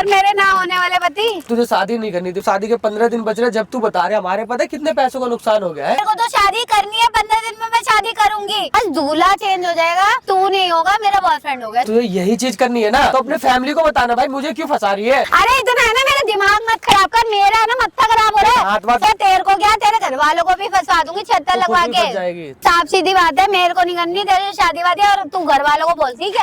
और मेरे ना होने वाले पति। तुझे शादी नहीं करनी थी, शादी के 15 दिन बच रहे, जब तू बता रहे हमारे पता है कितने पैसों का नुकसान हो गया है। मेरे को तो शादी करनी है, 15 दिन में मैं शादी करूंगी। बस दूल्हा चेंज हो जाएगा, तू नहीं होगा, मेरा बॉयफ्रेंड होगा। तुझे यही चीज करनी है ना, तो अपने फैमिली को बताना भाई मुझे क्यों फंसा रही है। अरे इतना है ना, मेरा दिमाग मत खराब कर, मेरा है ना मत्था खराब हो रहा है। तेरे को क्या, तेरे घर वालों को भी फंसा दूंगी छत्तर लगवा के। साफ सीधी बात है, मेरे को नहीं करनी तेरी शादी वादी, और तू घर वालों को बोलती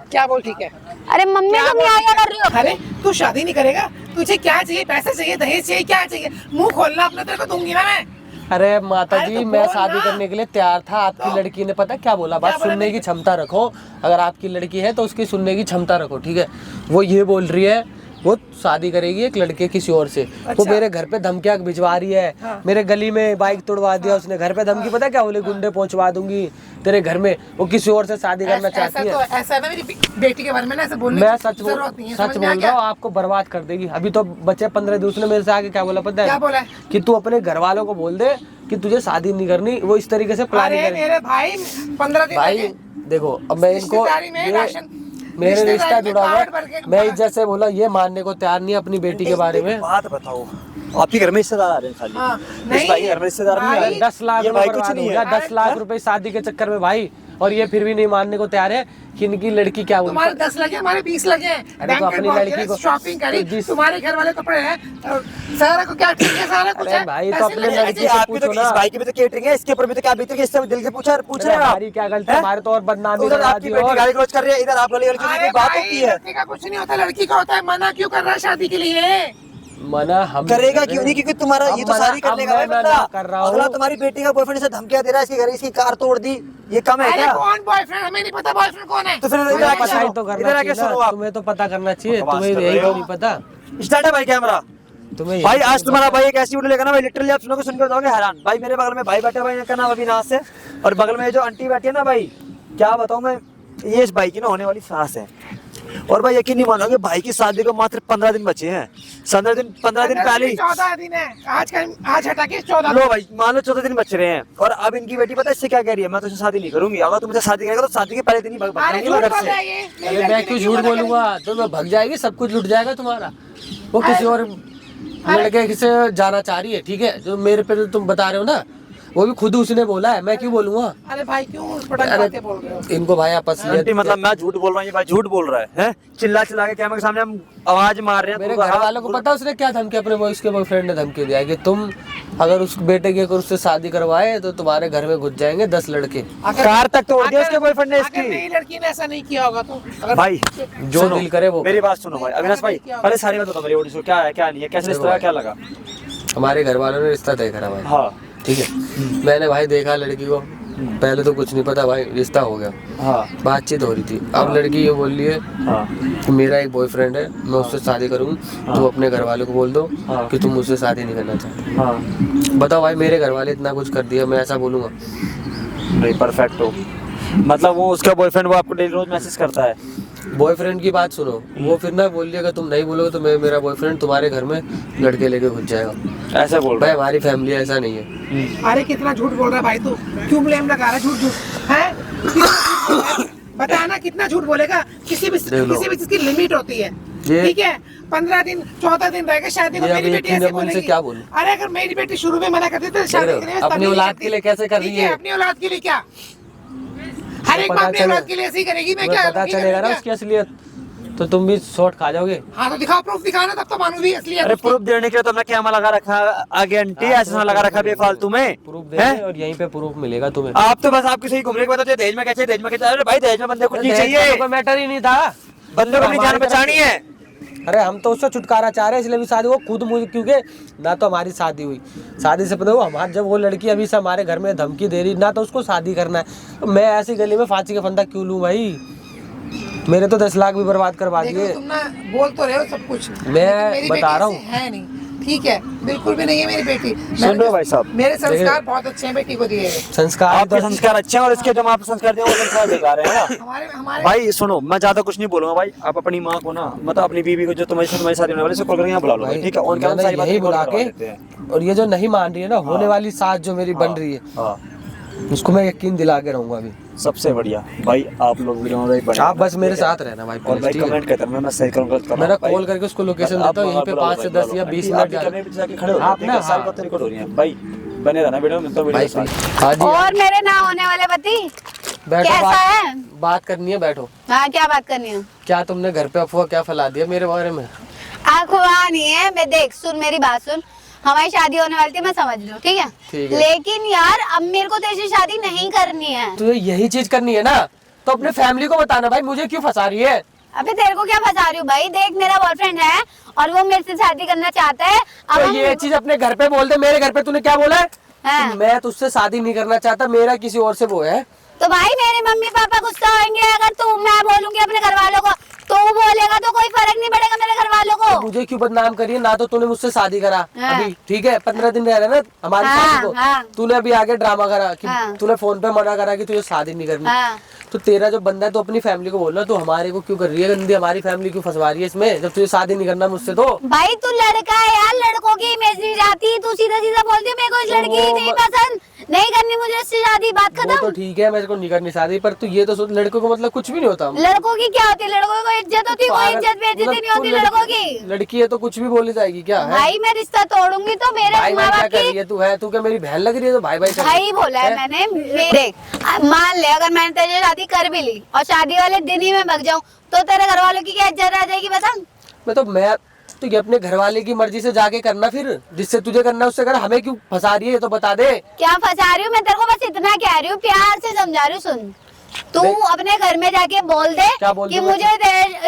क्या बोल ठीक है। अरे मम्मी तुम यहाँ क्या कर रही हो? अरे तू शादी नहीं करेगा, तुझे क्या चाहिए, पैसे चाहिए, दहेज चाहिए, क्या चाहिए, मुंह खोलना अपने, तेरे को दूंगी ना मैं। अरे माता जी तो मैं शादी करने के लिए तैयार था, आपकी लड़की ने पता क्या बोला, बात सुनने की क्षमता रखो। अगर आपकी लड़की है तो उसकी सुनने की क्षमता रखो, ठीक है। वो ये बोल रही है वो शादी करेगी एक लड़के किसी और से। वो मेरे घर पे धमकियां भिजवा रही है। हाँ। मेरे गली में बाइक तोड़वा दिया उसने, घर पे धमकी पता क्या बोले, गुंडे पहुंचवा दूंगी तेरे घर में। वो किसी और से शादी करना चाहती है। ऐसा ना मेरी बेटी के बारे में ऐसा बोलने मैं सच बोल रहा हूँ, आपको बर्बाद कर देगी। अभी तो बच्चे 15 दिन, उसने मेरे से आके क्या बोला पता है, क्या बोला कि तू अपने घर वालों को बोल दे कि तुझे शादी नहीं करनी। वो इस तरीके से प्लानिंग करे। मेरे भाई 15 दिन भाई देखो, अब मैं इनको मेरे रिश्ता जुड़ा हुआ, मैं इज्जत से बोला, ये मानने को तैयार नहीं अपनी बेटी के बारे में। बात बताओ, आपके घर में रिश्तेदार आ रहे हैं खाली? हाँ, इस भाई के घर में रिश्तेदार नहीं आ रहे। 10 लाख रुपए बर्बाद हो गया, 10 लाख रुपए शादी के चक्कर में भाई, और ये फिर भी नहीं मानने को तैयार है कि इनकी लड़की क्या बोली। तुम्हारे 10 लगे, हमारे 20 लगे। अरे तो अपनी लड़की को शॉपिंग करी, तुम्हारे घर वाले कपड़े हैं, सारा को क्या ठीक है, सारा कुछ है भाई। तो अपने लड़की से आपकी तो इस भाई की भी तो केटरिंग है, इसके ऊपर भी तो क्या बीतेगी, इससे दिल से पूछ रहे हैं। हमारी क्या गलती है, हमारे तो और बदनामी उधर आपकी बेटी गाली गलौज कर रही है, इधर आप गाली गलौज की बात होती है। लड़की का कुछ नहीं होता, लड़की का होता है। मना क्यों कर रहा है शादी के लिए? मना हम करेगा क्यों नहीं, क्योंकि तुम्हारा ये तो शादी करने का बंदा कर रहा हूँ। अगला तुम्हारी बेटी का बॉयफ्रेंड से धमकियां दे रहा है, इसकी घर इसकी कार तोड़ दी, ये कम है क्या? कौन बॉयफ्रेंड, हमें नहीं पता बॉयफ्रेंड कौन है। तो फिर इधर आके सुनो आप, तुम्हें तो पता करना चाहिए, तुम्हें यही तो नहीं पता। स्टार्ट है भाई कैमरा। तुम्हें भाई आज तुम्हारा भाई एक ऐसी वीडियो लेगा ना भाई, लिटरली आप सुनोगे, सुनकर जाओगे हैरान। भाई मेरे बगल में भाई बैठा, भाई का नाम अविनाश है, और बगल में जो आंटी बैठी है ना भाई, क्या बताऊं मैं, ये इस भाई की ना होने वाली सास है। और भाई यकीन नहीं मानोगे, भाई की शादी को मात्र 15 दिन बचे हैं। 15 दिन पहले 14 दिन है, आज हटा के 14। लो भाई मान लो 14 दिन बच रहे हैं, और अब इनकी बेटी पता है इससे क्या कह रही है, मैं तुझसे शादी नहीं करूंगी। अगर तुम मुझसे शादी करेगा तो शादी के पहले दिन ही भाग अरे मैं क्यों झूठ बोलूंगा, तो मैं भाग जाएगी, सब कुछ लुट जाएगा तुम्हारा। वो किसी और लड़के से जाना चाह रही है, ठीक है, जो मेरे पे तुम बता रहे हो ना, वो भी खुद उसने बोला है, मैं क्यों बोलूंगा। अरे भाई क्यों बातें बोल रहे हो? इनको भाई आपस में मतलब मैं झूठ बोल रहा हूँ, ये भाई झूठ बोल रहा है, चिल्ला चिल्ला के कैमरे के सामने हम आवाज मार रहे हैं। मेरे घर वालों को पता उसने क्या धमकी, अपने बॉयज के बॉयफ्रेंड ने धमकी दिया कि तुम अगर उस बेटे की अगर उससे शादी करवाए तो तुम्हारे घर में घुस जाएंगे 10 लड़के। कार तक तोड़ दिया उसके बॉयफ्रेंड ने इसकी। नई लड़की ने ऐसा नहीं किया होगा तो भाई जो दिल करे वो। मेरी बात सुनो भाई अविनाश भाई, पहले सारी बात बताओ मेरी ऑडियो क्या है क्या नहीं है, कैसे रिश्ता क्या लगा? हमारे घर वालों ने रिश्ता तय करा भाई। हाँ ठीक है, मैंने भाई देखा लड़की को, पहले तो कुछ नहीं पता भाई, रिश्ता हो गया। हाँ बातचीत हो रही थी। अब लड़की ये बोल रही है कि मेरा एक बॉयफ्रेंड है, मैं उससे शादी करूँगी, तुम अपने घर वालों को बोल दो कि तुम मुझसे शादी नहीं करना चाहते। बताओ भाई, मेरे घर वाले इतना कुछ कर दिया, मैं ऐसा बोलूँगा? नहीं, परफेक्ट हो। मतलब वो उसका बॉयफ्रेंड वो आपको डेली रोज मैसेज करता है? बॉयफ्रेंड की बात सुनो, वो फिर ना बोल लिया तुम नहीं बोलोगे तो मेरा बॉयफ्रेंड तुम्हारे घर में लड़के लेके घुस जाएगा, ऐसा बोल भाई। हमारी फैमिली ऐसा नहीं है। अरे कितना झूठ बोल रहा है भाई तू, क्यों ब्लेम लगा रहा है? झूठ है, बता ना कितना झूठ बोलेगा। किसी भी चीज की लिमिट होती है, ठीक है। 15 दिन 14 दिन रहेगा शादी को, मेरी बेटी ऐसे बोलेगी। क्या बोलूं? अरे अगर मेरी बेटी शुरू में मना करती तो शादी करने में अपनी औलाद के लिए कैसे कर रही है? अपनी औलाद के लिए क्या, हर एक बात अपनी औलाद के लिए ऐसे ही करेगी। मैं क्या पता चलेगा ना उसकी असलियत, तो तुम भी शॉर्ट खा जाओगे। हाँ तो दिखाओ, प्रूफ दिखाना, तब तो मानूंगी असलियत। अरे प्रूफ देने के लिए तो हमने क्या लगा रखा आगे आंटी, ऐसा लगा रखा बेफालतू में प्रूफ दे और यहीं पे प्रूफ मिलेगा तुम्हें। आप तो बस आपकी सही घूमने के बाद दहेज में कैसे, दहेज में कैसे? अरे भाई दहेज में बंदे कुछ नहीं चाहिए, कोई मैटर ही नहीं था, बंदे को अपनी जान बचानी है। अरे हम तो उससे छुटकारा चाह रहे हैं, इसलिए भी शादी वो खुद मुझे, क्योंकि ना तो हमारी शादी हुई, शादी से पता हो हमारे, जब वो लड़की अभी से हमारे घर में धमकी दे रही, ना तो उसको शादी करना है, तो मैं ऐसी गली में फांसी का फंदा क्यों लूं भाई? मेरे तो 10 लाख भी बर्बाद करवा दिए। तुम ना बोल तो रहे हो सब कुछ, मैं बता रहा हूँ, है नहीं, ठीक है, बिल्कुल भी नहीं है मेरी बेटी। सुन रहे हो भाई साहब, मेरे संस्कार बहुत अच्छे हैं, बेटी को दिए संस्कार, आपके संस्कार अच्छे हैं, और इसके जो आप संस्कार दिए वो संस्कार बेकार है ना। हमारे भाई सुनो, मैं ज्यादा कुछ नहीं बोलूंगा भाई, आप अपनी माँ को ना, मतलब अपनी बीवी को, जो तुम्हारी शादी होने वाली है, कॉल करके यहाँ बुला लो, ठीक है? और क्या सारी बातें बुला के, और ये जो नहीं मान रही है ना, होने वाली सास जो मेरी बन रही है, उसको मैं यकीन दिला के रहूंगा अभी। सबसे बढ़िया भाई आप लोग वीडियो में भाई बने आप बस मेरे साथ रहना भाई, और भाई ठीक है? कमेंट करते रहना, मैं सही करूंगा गलत मेरा कॉल करके उसको लोकेशन देता हूँ, यहीं पे 5 से 10 या 20 मिनट जाके खड़े हो आप ना, साल बात रिकॉर्ड हो रही है भाई, बने रहना वीडियो में, तो भाई वीडियो हाँ जी, और मेरे ना होने वाले पति बैठो, कैसा है? बात करनी है, बैठो। हाँ क्या बात करनी है? क्या तुमने घर पे अफवाह क्या फैला दिया मेरे बारे में? अखबार नहीं है, मैं देख सुन मेरी बात सुन, हमारी शादी होने वाली थी, मैं समझ लूँ ठीक है? ठीक है। लेकिन यार अब मेरे को तेरी शादी नहीं करनी है। तुझे यही चीज करनी है ना, तो अपने फैमिली को बताना भाई, मुझे क्यों फंसा रही है? अबे तेरे को क्या फंसा रही हूँ भाई, देख मेरा बॉयफ्रेंड है और वो मेरे से शादी करना चाहता है। अब तो हम- ये चीज अपने घर पे बोल दे, मेरे घर पे तूने क्या बोला है? हाँ। कि मैं तुझसे शादी नहीं करना चाहता, मेरा किसी और से वो है। तो भाई मेरे मम्मी पापा गुस्सा होंगे अगर तू, मैं बोलूंगी अपने घर वालों को, तो बोलेगा तो कोई फर्क नहीं पड़ेगा मेरे घर वालों को। मुझे क्यों बदनाम करिए, ना तो तूने मुझसे शादी करा हाँ। अभी, ठीक है 15 दिन रह रहे ना हमारी हाँ, शादी को, हाँ। तूने अभी आगे ड्रामा करा कि हाँ। तूने फोन पे मना करा कि तुझे शादी नहीं करनी। हाँ। तो तेरा जो बंदा है तो अपनी फैमिली को बोलना, तू हमारे को क्यों कर रही है गंदी, हमारी फैमिली क्यों फंसवा रही है इसमें, जब तुझे शादी नहीं करना मुझसे तो। भाई तू लड़का है यार, लड़कों की इमेज नहीं जाती, तू सीधा सीधा बोलती है मेरे को इस लड़की वो- नहीं पसंद, नहीं करनी मुझे इससे शादी, बात वो खत्म। तो ठीक है, मेरे को नहीं करनी शादी, पर तू ये तो सोच लड़कों को मतलब कुछ भी नहीं होता। लड़कों की क्या होती है, लड़कों को इज्जत होती है, कोई पागल- इज्जत बेइज्जती मतलब नहीं होती तू लड़कों की। लड़की है तो कुछ भी बोली जाएगी क्या है? भाई मैं रिश्ता तोड़ूंगी तो मेरे भाई माँ भाई क्या बाप कर रही की, है तू, है तू क्या मेरी बहन लग रही है? तो भाई भाई कर रही भाई बोला है मैंने। देख मान ले अगर मैंने तेरी शादी कर भी ली और शादी वाले दिन ही मैं भग जाऊं, तो तेरे घर वालों की क्या इज्जत रह जाएगी बता? मैं तो ये अपने घर वाले की मर्जी से जाके करना, फिर जिससे तुझे करना है उससे कर, हमें क्यों फंसा रही है ये तो बता दे। क्या फंसा रही हूँ मैं तेरे को, बस इतना कह रही हूँ, प्यार से समझा रही हूँ। सुन तू अपने घर में जाके बोल दे क्या बोल कि दूं मुझे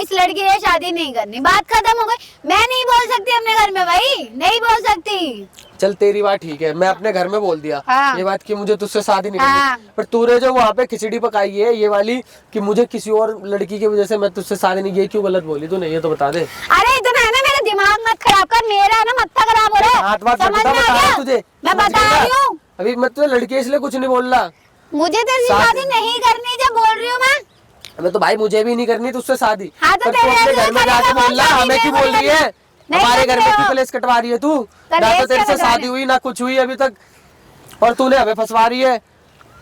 इस लड़की से शादी नहीं करनी, बात खत्म हो गई। मैं नहीं बोल सकती अपने घर में भाई, नहीं बोल सकती। चल तेरी बात ठीक है, मैं अपने घर में बोल दिया हाँ। ये बात कि मुझे तुझसे शादी नहीं हाँ। करनी, पर तूने जो वहाँ पे खिचड़ी पकाई है ये वाली कि मुझे किसी और लड़की की वजह से मैं तुझसे शादी नहीं, ये क्यों गलत बोली तूने, ये तो बता दे। अरे इतना है ना, मेरा दिमाग मत खराब कर, मेरा ना मत्था खराब हो रहा है, हाथ बात समझ में आ बता गया? तुझे, मैं समझ बता गया? रही हूँ, अभी मैं तुझे लड़की इसलिए कुछ नहीं बोल रहा, मुझे तेरी शादी नहीं करनी जब बोल रही हूँ मैं। तो भाई मुझे भी नहीं करनी तुझसे शादी। हाँ, तो पर तू तेरे अपने लिए घर में करेगा जाके वो बोल रहा, शादी, हमें क्यों मेरे बोल को रही है? नहीं हमारे घर में करते क्यों हो। कलेश कटवा रही है तू? ना कलेश तो तेरे क्या से कटवा शादी रही? हुई ना कुछ हुई अभी तक, और तूने हमें फंसवा रही है।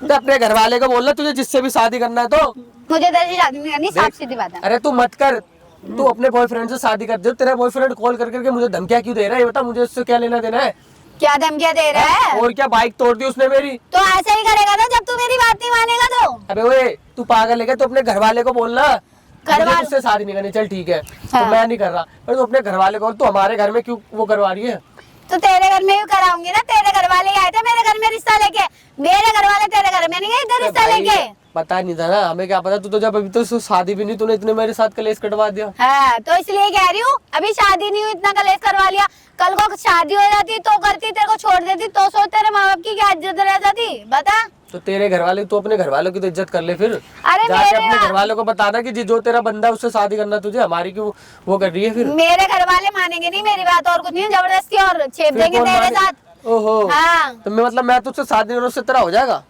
तो अपने घर वाले को बोलना तुझे जिससे भी शादी करना है तो। मुझे तेरी शादी नहीं करनी, साफ सीधी बात है। अरे तू मत कर, तू अपने बॉयफ्रेंड से शादी कर दे। तेरा बॉयफ्रेंड कॉल कर करके मुझे धमकियां क्यों दे रहा है, ये बता, मुझे उससे क्या लेना देना है? क्या धमकियां दे रहा है? और क्या, बाइक तोड़ दी उसने मेरी। तो ऐसा ही करेगा ना जब तू मेरी बात नहीं मानेगा तो। अबे ओए तू पागल है क्या? तू अपने घर वाले को बोलना घर मुझे वाले- उससे शादी नहीं करनी, चल ठीक है हाँ। तो मैं नहीं कर रहा, पर तू अपने घर वाले को, तू हमारे घर में क्यों वो करवा रही है? तो तेरे घर में भी कराऊंगी ना, तेरे घर वाले आए थे मेरे घर में रिश्ता लेके, मेरे घर वाले तेरे घर में नहीं गए इधर रिश्ता भाई, लेके। पता नहीं था ना हमें, क्या पता, तू तो जब अभी तो शादी भी नहीं, तूने इतने मेरे साथ कलेश कटवा दिया। हाँ तो इसलिए कह रही हूँ, अभी शादी नहीं हुई इतना कलेश करवा लिया, कल को शादी हो जाती तो करती, तेरे को छोड़ देती तो सोच तेरे माँ बाप की क्या इज्जत रह जाती बता? तो तेरे घर वाले, तू अपने घर वालों की तो इज्जत कर ले फिर। अरे जाके मेरे अपने घर वालों को बताना कि जो तेरा बंदा है उससे शादी करना तुझे, हमारी क्यों वो कर रही है फिर? मेरे घर वाले मानेंगे नहीं मेरी बात, और कुछ नहीं, जबरदस्ती और छेप फिर देंगे कौन तेरे माने? साथ। ओहो हाँ। तो मैं तुझसे शादी नहीं, उससे तेरा हो जाएगा।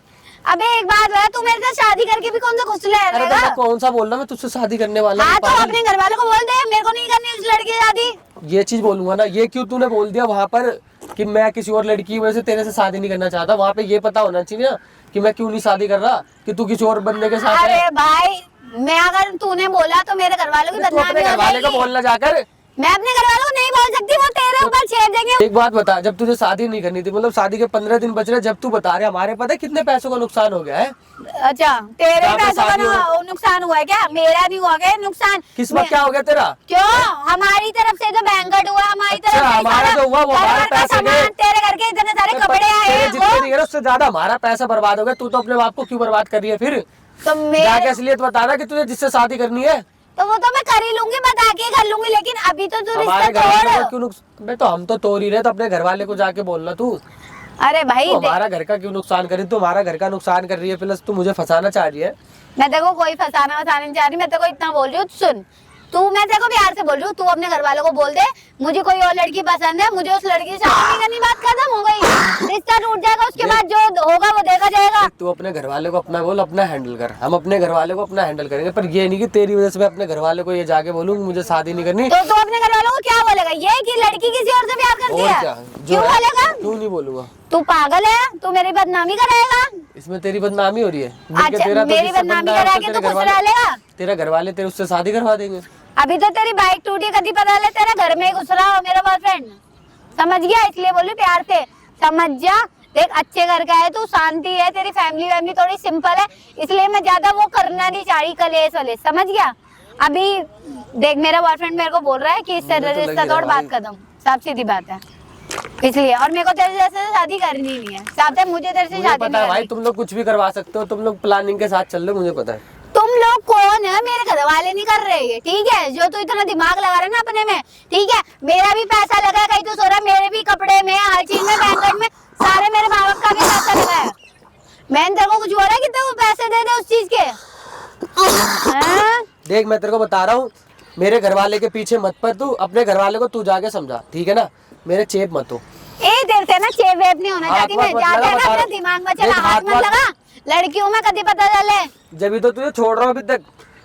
अबे एक बात है, तू मेरे साथ शादी करके भी कौन सा खुश अरे तो रहेगा? मैं कौन सा बोल रहा, मैं तुझसे शादी करने वाला हाँ हूँ, तो पागल। अपने घर वालों को बोल दे मेरे को नहीं करनी उस लड़की की शादी। ये चीज बोलूंगा ना, ये क्यों तूने बोल दिया वहाँ पर कि मैं किसी और लड़की की वजह से तेरे से शादी नहीं करना चाहता? वहाँ पे ये पता होना चाहिए ना कि मैं क्यों नहीं शादी कर रहा, कि तू किसी और बंदे के साथ है। अरे भाई मैं अगर तूने बोला तो मेरे घर वालों की तू अपने बदनामी हो घर वाले को जाएगी। बोलना जाकर। मैं अपने घर वालों को नहीं बोल सकती, वो तेरे ऊपर छेड़ देंगे। एक बात बता, जब तुझे शादी नहीं करनी थी, मतलब शादी के 15 दिन बच रहे, जब तू बता रहे हमारे पता है कितने पैसों का नुकसान हो गया है? अच्छा तेरे जहाँ पे पैसों का शादी हो- नुकसान हुआ है क्या? मेरा नहीं हुआ क्या नुकसान? किस्मत क्या हो गया तेरा? क्यों? हमारी तरफ से तो बैंकट हुआ, हमारी अच्छा, तरफ से हमारा सारा जो हुआ वो घर हमारे का पैसे सामान, गए। तेरे घर के इतने सारे कपड़े आए तेरे हैं जितने वो। नहीं है उससे ज्यादा हमारा पैसा बर्बाद हो गया। तू तो अपने बाप को क्यों बर्बाद कर रही है फिर? तो जाके मेरे असलियत बताना कि तुझे जिससे शादी करनी है। तो वो तो मैं कर ही लूंगी, बता के कर लूंगी, लेकिन अभी तो तू हमारे रिश्ता घर वाले को तोड़। क्यों नुकसान? मैं तो हम तो तोड़ ही रहे, तो अपने घर वाले को जाके बोलना तू। अरे भाई तू हमारा घर का क्यों नुकसान करी? तू हमारा घर का नुकसान कर रही है, प्लस तू मुझे फंसाना चाह रही है। मैं तेरे को कोई फंसाना वसाना नहीं चाह रही, मैं तेरे को इतना बोल रही हूँ, सुन तू, मैं तेरे को प्यार से बोल रही हूँ, तू अपने घर वालों को बोल दे मुझे कोई और लड़की पसंद है, मुझे उस लड़की से शादी नहीं करनी, बात खत्म हो गई। रिश्ता टूट जाएगा, उसके बाद जो होगा वो देखा जाएगा। तू अपने घर वाले को अपना बोल, अपना हैंडल कर, हम अपने घर वाले को अपना हैंडल करेंगे। पर ये नहीं कि तेरी वजह से मैं अपने घर वाले को ये जाके बोलूँ मुझे शादी नहीं करनी। तो तू अपने घर वालों को क्या बोलेगा, ये कि लड़की किसी और से प्यार करती है? क्यों बोलेगा? क्यों नहीं बोलूंगा? तू पागल है, तू मेरी बदनामी कराएगा। इसमें तेरी बदनामी हो रही है। अच्छा, मेरी बदनामी करा के तू खुश रह लेगा? तेरा घर वाले तेरे उससे शादी करवा देंगे। अभी तो तेरी बाइक टूटी, कभी पता ले तेरा घर में घुस रहा हो मेरा बॉयफ्रेंड, समझ गया? इसलिए बोली प्यार से, समझ जा। देख अच्छे घर का है तू, शांति है, तेरी फैमिली थोड़ी सिंपल है, इसलिए मैं ज्यादा वो करना नहीं चाह रही कलेश वाले, समझ गया? अभी देख मेरा बॉयफ्रेंड मेरे को बोल रहा है कि इससे रिश्ता तोड़, बात खत्म, साफ सीधी बात है। इसलिए, और मेरे को तेरे जैसे शादी करनी नहीं है, साफ है, मुझे तेरे से शादी पता है भाई, तुम लोग कुछ भी करवा सकते हो, तुम लोग प्लानिंग के साथ चल रहे हो, मुझे पता है। तुम लोग कौन है? मेरे घर वाले नहीं कर रहे हैं, ठीक है? जो तू इतना दिमाग लगा रहा है ना अपने में, ठीक है? मेरा भी पैसा लगा है, कहीं तो सो रहा है, मेरे भी कपड़े में, हर चीज में, बैंगन में, सारे मेरे माँ बाप का भी पैसा लगा है। मैंने तेरे को कुछ बोला कि तेरे को पैसे दे दे उस चीज के? देख मैं तेरे को बता रहा हूँ, मेरे घर वाले के पीछे मत पड़ तू, अपने घर वाले को तू जाके समझा, ठीक है ना? मेरे चेप मत हो। देर से ना चेप वेप नहीं होना चाहती मैं, ज्यादा ना अपने दिमाग में चला, हाथ मत लगा। लड़कियों में कभी पता चले, जब तो तुझे छोड़ रहा हूँ अभी तक,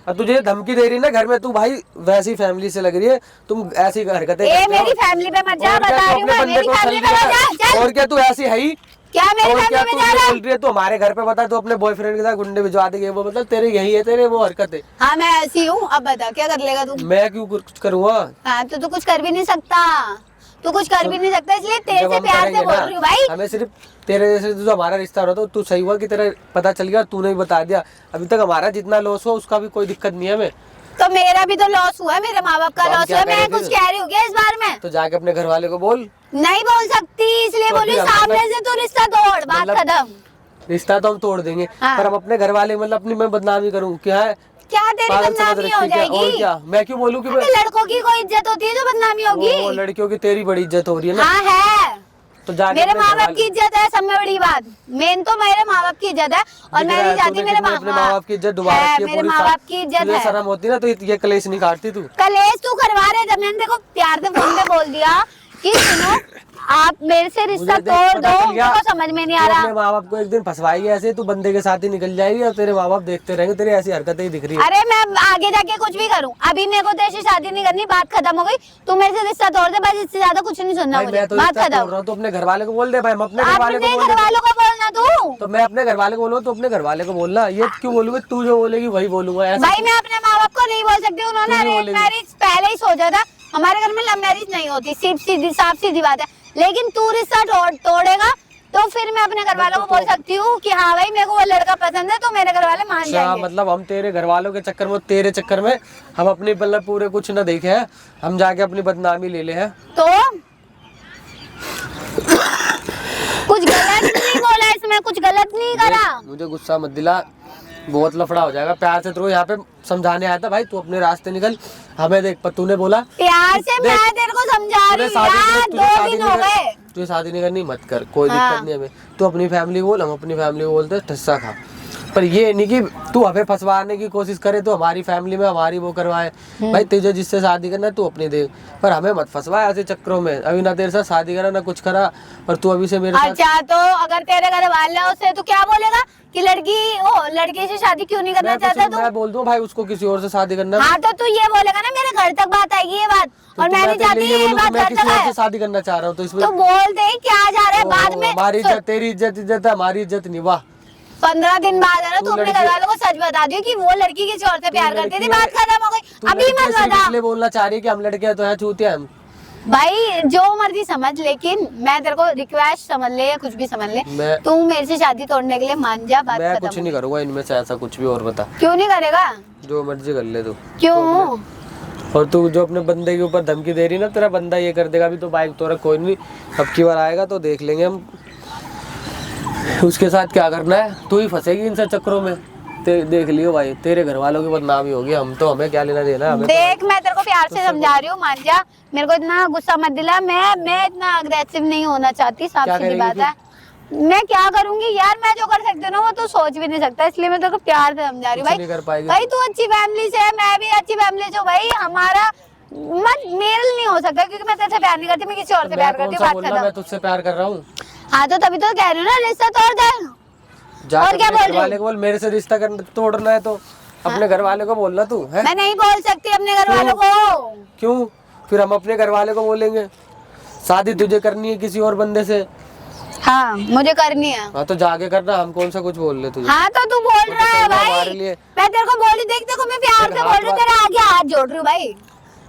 अब तुझे धमकी दे रही है ना घर में, तू भाई वैसी फैमिली से लग रही है, तुम ऐसी हरकतें करते हो। मेरी फैमिली पे मत जा, बता रही हूँ मैं, मेरी फैमिली पे मत जा। और क्या तू ऐसी है ही? क्या मेरी फैमिली में जा रहा है? बोल रही है तू हमारे घर पे, बता तू अपने बॉयफ्रेंड के साथ गुंडे भिजवा देगी, वो मतलब तेरे यही है, तेरे वो हरकत है। हाँ मैं ऐसी हूँ, अब बता क्या कर लेगा तू? मैं क्यों कुछ करूँगा? हाँ तो तू कुछ कर भी नहीं सकता, तू कुछ कर भी नहीं सकता, इसलिए तेरे से प्यार से बोल रही हूँ भाई। हमें सिर्फ तेरे जैसे जो हमारा रिश्ता हो रहा था, तू सही हुआ कि तेरा पता चल गया, तूने भी बता दिया। अभी तक हमारा जितना लॉस हो उसका भी कोई दिक्कत नहीं है हमें। तो मेरा भी तो लॉस हुआ है, मेरे माँ बाप का लॉस हुआ, मैं कुछ कह रही हूँ क्या इस बार में? तो जाके अपने घर वाले को बोल। नहीं बोल सकती, इसलिए बोली सामने से तू रिश्ता तोड़, बात खत्म। रिश्ता तो हम तोड़ देंगे, पर हम अपने घर वाले मतलब अपनी मैं बदनामी करूँ क्या है? क्या तेरी बदनामी हो जाएगी? और क्या मैं क्यों बोलूँ कि लड़कों की कोई इज्जत होती है जो बदनामी होगी? वो लड़कियों की तेरी बड़ी इज्जत हो रही है ना। हाँ है, तो जाके मेरे माँ बाप की इज्जत है, सब में बड़ी बात, मेन तो मेरे माँ बाप की इज्जत है, और मैं नहीं चाहती मेरे माँ बाप की इज्जत दोबारा, मेरे माँ बाप की इज्जत है। शर्म होती ना तो ये कलेश नहीं काटती तू। कलेश तू करवा रहे, जब मैंने देखो प्यार से फोन पे बोल दिया कि सुनो आप मेरे से रिश्ता तोड़ दो, तो समझ में नहीं आ रहा। अपने माँ बाप को एक दिन फंसवाएगी ऐसे, तू बंदे के साथ ही निकल जाएगी और तेरे माँ बाप देखते रहेंगे, तेरी ऐसी हरकतें ही दिख रही है। अरे मैं आगे जाके कुछ भी करूँ, अभी मेरे को तेरे से शादी नहीं करनी, बात खत्म हो गई, तू मेरे से रिश्ता तोड़ दे बस, इससे ज्यादा कुछ नहीं सुनना मुझे, बात खत्म। तो अपने घर वाले को बोल दे भाई, हम अपने घर वाले को बोलना तू। तो मैं अपने घर वाले को बोलूँ तो अपने घर वाले को बोलना, ये क्यों बोलूंगा? तू जो बोलेगी वही बोलूंगा। भाई मैं अपने माँ बाप को नहीं बोल सकती, उन्होंने अरेंज मैरिज पहले ही सोचा था, हमारे घर में लव मैरिज नहीं होती, साफ सीधी बात है। लेकिन तू रिश्ता तोड़ेगा तो फिर मैं अपने घर वालों को बोल सकती हूँ कि हाँ भाई मेरे को वो लड़का पसंद है, तो मेरे घर वाले मान जाएंगे। मतलब हम तेरे घर वालों के चक्कर में, तेरे चक्कर में हम अपनी मतलब पूरे कुछ न देखे हैं, हम जाके अपनी बदनामी ले ले हैं। तो कुछ गलत नहीं बोला इसमें, कुछ गलत नहीं करा। मुझे गुस्सा मत दिला, बहुत लफड़ा हो जाएगा। प्यार से तो यहाँ पे समझाने आया था भाई, तू अपने रास्ते निकल, हमें देख तूने बोला प्यार से, मैं तेरे को समझा रही हूँ, 2 दिन हो गए। तुझे शादी नहीं करनी मत कर, कोई दिक्कत नहीं हमें, तू अपनी फैमिली बोल, हम अपनी फैमिली बोलते ठस्सा खा। पर ये नहीं कि तू हमें फंसवाने की कोशिश करे तो हमारी फैमिली में हमारी वो करवाए। भाई तुझे जिससे शादी करना तू अपनी देख, पर हमें मत फंसवा ऐसे चक्करों में। अभी ना तेरे साथ शादी करा ना कुछ करा, और तू अभी से मेरे साथ। अच्छा तो अगर तेरे घर वाले से तो क्या बोलेगा कि लड़की से शादी क्यों नहीं करना चाहता तू? मैं बोल दूं भाई उसको किसी और से शादी करना। हाँ तो तू ये बोलेगा ना मेरे घर तक बात आएगी ये बात, और मैं नहीं चाहती ये बात घर तक आए। शादी करना चाह रहा हूँ तो इसमें तो बोल दे क्या जा रहा है बाद में। हमारी इज्जत, तेरी इज्जत है, हमारी इज्जत नहीं। वाह 15 दिन बाद है ना, तू अपने घर वालों को सच बता दियो कि वो लड़की किसी और से प्यार करती थी, बात खत्म हो गई। अभी मत बता। इसलिए बोलना चाह रही है कि हम लड़के तो हैं, छूतिया हम। भाई जो मर्जी समझ, लेकिन मैं तेरे को रिक्वेस्ट समझ ले या कुछ भी समझ ले, तू मेरे से शादी तोड़ने के लिए मान जा, बात मैं खत्म। कुछ नहीं करूंगा इनमें से ऐसा कुछ भी। और बता क्यों नहीं करेगा? जो मर्जी कर ले तू। क्यों? और तू जो अपने बंदे के ऊपर धमकी दे रही ना, तेरा बंदा ये कर देगा। अभी तो बाइक तोड़ा कोई नहीं, अब की बार आएगा तो देख लेंगे हम उसके साथ क्या करना है। तू ही फंसेगी इन सब चक्करों में। देख लियो भाई, तेरे घर वालों की बदनामी होगी, हम तो हमें क्या लेना देना। हमें देख मैं तेरे को प्यार से समझा रही हूँ, मान जा, मेरे को इतना गुस्सा मत दिला। मैं इतना अग्रेसिव नहीं होना चाहती, साफ सीधी बात है। मैं क्या करूंगी यार, मैं जो कर सकती हूँ ना वो तो सोच भी नहीं सकता, इसलिए मैं तेरे को प्यार से समझा रही हूँ। भाई तू अच्छी फैमिली से है, मैं भी अच्छी फैमिली से हूँ भाई, हमारा मत मेल नहीं हो सकता क्योंकि मैं तेरे से प्यार नहीं करती, मैं किसी और से प्यार करती हूँ। मैं तुझसे प्यार कर रहा हूँ। हाँ तो तभी तो कह रही हूँ ना, रिश्ता तोड़ दे। जा और क्या अपने बोल घर रही वाले को बोल, मेरे से रिश्ता करना तोड़ना है तो अपने घर वाले को बोलना तू है। मैं नहीं बोल सकती अपने घर वालों को। क्यों? फिर हम अपने घर वाले को बोलेंगे शादी तुझे करनी है किसी और बंदे से। हाँ मुझे करनी है। हाँ तो जाके करना, हम कौन सा कुछ बोल रहे तुझे। हाँ तो तू बोल रहा है हमारे भाई, लिए। मैं तेरे को बोली, देख देखो मैं प्यार से बोल रही हूँ, तेरा आगे हाथ जोड़ रही हूँ भाई,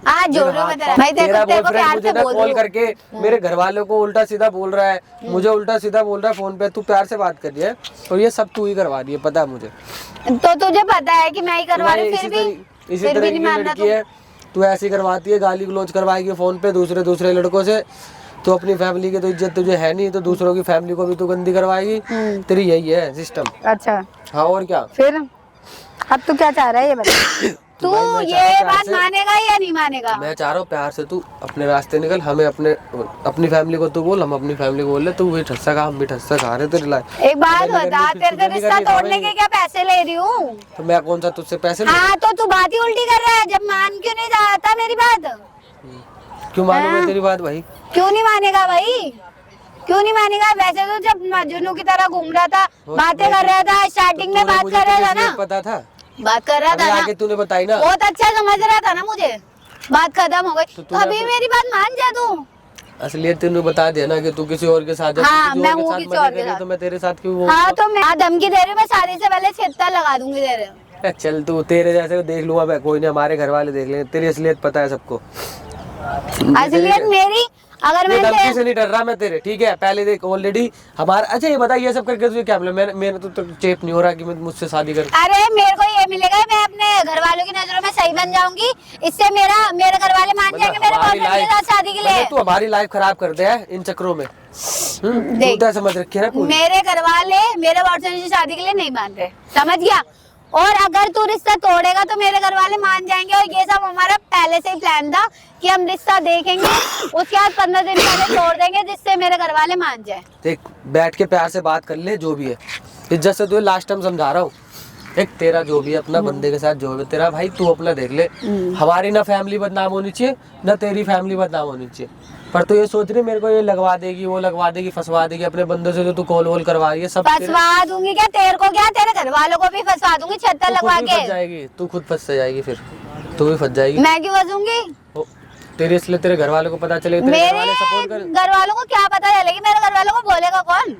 हाथ जोड़ रही हूँ मैं तेरा। भाई तेरा तेरे को बॉयफ्रेंड प्यार मुझे से ना बोल रही कॉल हूँ। करके मेरे घर वालों को उल्टा सीधा बोल रहा है, मुझे उल्टा सीधा बोल रहा है फोन पे, तू प्यार से बात कर रही है और ये सब तू ही करवा रही है, पता है मुझे। तो तुझे पता है कि मैं ही करवा रही हूँ, इसी फिर तरह भी की नहीं मानना लड़की है तू, ऐसी करवाती है, गाली गलौज करवाएगी फोन पे दूसरे लड़कों से। तो अपनी फैमिली की तो इज्जत तुझे है नहीं, तो दूसरों की फैमिली को भी तू गंदी करवाएगी। तेरी यही है सिस्टम। अच्छा हाँ और क्या। फिर अब तू क्या चाह रहा है ये बता। तू भाई मैं चाह ये रहा हूँ बात प्यार से- मानेगा या नहीं मानेगा? मैं चाह रहा हूँ प्यार से तू अपने रास्ते निकल, हमें अपनी फैमिली को तू बोल, हम अपनी फैमिली को बोल ले, तू भी ठस्सा खा, हम भी ठस्सा खा रहे तेरे लायक। एक बात नहीं करनी, बता, फिर तेरे से तुझे नहीं रिश्ता करनी, तोड़ने हमें के क्या पैसे ले रही हूँ? तो मैं कौन सा तुझसे पैसे लूं? हाँ तो तू बात ही उल्टी कर रहा है, जब मान क्यों नहीं जाता मेरी बात? क्यों मानूं मैं हाँ। तेरी बात भाई? क्यों नहीं मानेगा भाई, क्यों नहीं मानेगा? वैसे तो जब मजनू की तरह घूम रहा था, बातें कर रहा था, स्टार्टिंग में तूने बात मुझे कर रहा था तेरी ना, असलियत पता था? बात कर रहा अभी था ना, आके तूने बताई ना। बहुत अच्छा समझ रहा था ना मुझे, बात खत्म हो गई। तो तो तूने अभी मेरी बात मान जा तू। असलियत तूने बता दिया ना कि तू किसी और के साथ है, हाँ, तू मैं किसी हूँ और के किसी साथ और मजे के कर रही है, साथ। तो मैं तेरे साथ क्यों हूँ? हाँ तो मैं धमकी दे रही हूँ, मैं शादी से पहले छिहत्तर लगा दूंगी तेरे। चल तू तेरे जैसे को देख लूंगा मैं, कोई नहीं, हमारे घर वाले देख लेंगे, तेरी असलियत पता है सबको। असलियत मेरी, अगर ये मैं धमकी से नहीं डर रहा मैं तेरे, ठीक है? पहले देख ऑलरेडी हमारा। अच्छा ये बता, ये सब करके तुझे क्या मिला? मेरे तो चेप नहीं हो रहा कि मैं मुझसे शादी कर। अरे मेरे को ये मिलेगा, मैं अपने घर वालों की नजरों में सही बन जाऊंगी, इससे मेरे घर वाले मान जाएंगे मेरे बॉयफ्रेंड के साथ शादी के लिए। तू हमारी लाइफ खराब कर दे है इन चक्करों में। देख, तू तो समझ रखी है ना पूरी। मेरे घर वाले मेरे बॉयफ्रेंड से शादी के लिए नहीं मान रहे, समझ गया? और अगर तू रिश्ता तोड़ेगा तो मेरे घर वाले मान जाएंगे, और ये सब हमारा पहले से ही प्लान था कि हम रिश्ता देखेंगे, उसके बाद 15 दिन पहले तोड़ देंगे, जिससे मेरे घर वाले मान जाए। देख बैठ के प्यार से बात कर ले, जो भी है इज्जत से। तुझे लास्ट टाइम समझा रहा हूँ, एक तेरा जो भी है अपना बंदे के साथ जो है तेरा भाई, तू अपना देख ले। हमारी ना फैमिली बदनाम होनी चाहिए, ना तेरी फैमिली बदनाम होनी चाहिए। पर तू ये सोच रही मेरे को ये लगवा देगी, वो लगवा देगी, फंसवा देगी अपने बंदों से, जो तू कॉल वॉल करवा रही है सब तेरे- फंसवा दूंगी क्या? तेरे को क्या, तेरे घर वालों को भी फंसवा दूंगी, छत्तर तू खुद लगवा भी के। फंस जाएगी, तू खुद फंस जाएगी, फिर तू भी फंस जाएगी। मैं क्यों फंसूंगी? ओ, तेरे इसलिए तेरे घर वालों को पता चलेगा, तेरे घर वाले सपोर्ट मेरे कर। घर वालों को क्या पता चलेगी? मेरे घर वालों को बोलेगा कौन?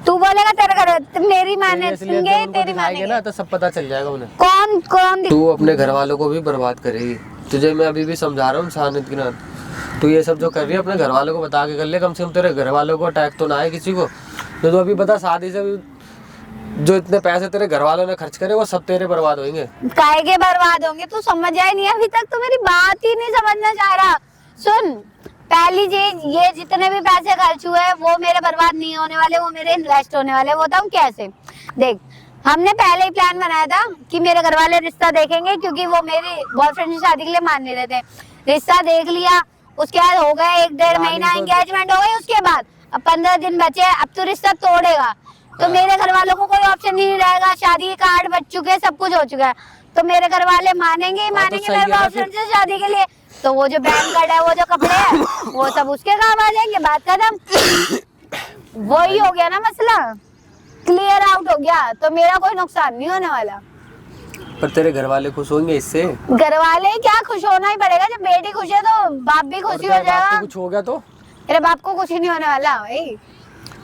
तू बोलेगा तेरे घर, मेरी माने इसलिए सुनेंगे, जब उनको तेरी दिखाएंगे मानेंगे ना तो सब पता चल जाएगा उन्हें। कौन कौन? तू अपने घर वालों को भी बर्बाद करेगी, तुझे मैं अभी भी समझा रहा हूँ इंसानियत के नाते। तू ये सब जो कर रही है अपने घर वालों को बता के कर ले, कम से कम तेरे घर वालों को अटैक तो ना आए किसी को। जो तो अभी पता शादी से भी जो इतने पैसे तेरे घर वालों ने खर्च करे वो सब तेरे बर्बाद होंगे। काहे के बर्बाद होंगे? तू समझ जाए नहीं, अभी तक तो मेरी बात ही नहीं समझना चाह रहा। सुन, पहली चीज, ये जितने भी पैसे खर्च हुए वो मेरे बर्बाद नहीं होने वाले, वो मेरे इन्वेस्ट होने वाले। वो बताऊं कैसे? देख, हमने पहले ही प्लान बनाया था कि मेरे घर वाले रिश्ता देखेंगे, क्योंकि वो मेरे बॉयफ्रेंड की शादी के लिए मान नहीं रहे थे। रिश्ता देख लिया, उसके बाद हो गया 1-1.5 महीना, एंगेजमेंट हो गई, उसके बाद अब 15 दिन बचे। अब तू रिश्ता तोड़ेगा तो मेरे घर वालों को कोई ऑप्शन नहीं रहेगा, शादी के कार्ड बच चुके हैं, सब कुछ हो चुका है, तो मेरे घर वाले मानेंगे ही मानेंगे सही मेरे है ना बॉयफ्रेंड से शादी के लिए। तो वो जो बैंक कार्ड है, वो जो कपड़े हैं, वो सब उसके काम आ जाएंगे, बात खत्म। वही हो गया ना मसला, क्लियर आउट हो गया, तो मेरा कोई नुकसान नहीं होने वाला। पर तेरे घर वाले खुश होंगे इससे? घर वाले क्या, खुश होना ही पड़ेगा, जब बेटी खुश है तो बाप भी और खुशी तेरे हो बाप को जाएगा। कुछ हो गया तो मेरे बाप को कुछ नहीं होने वाला भाई,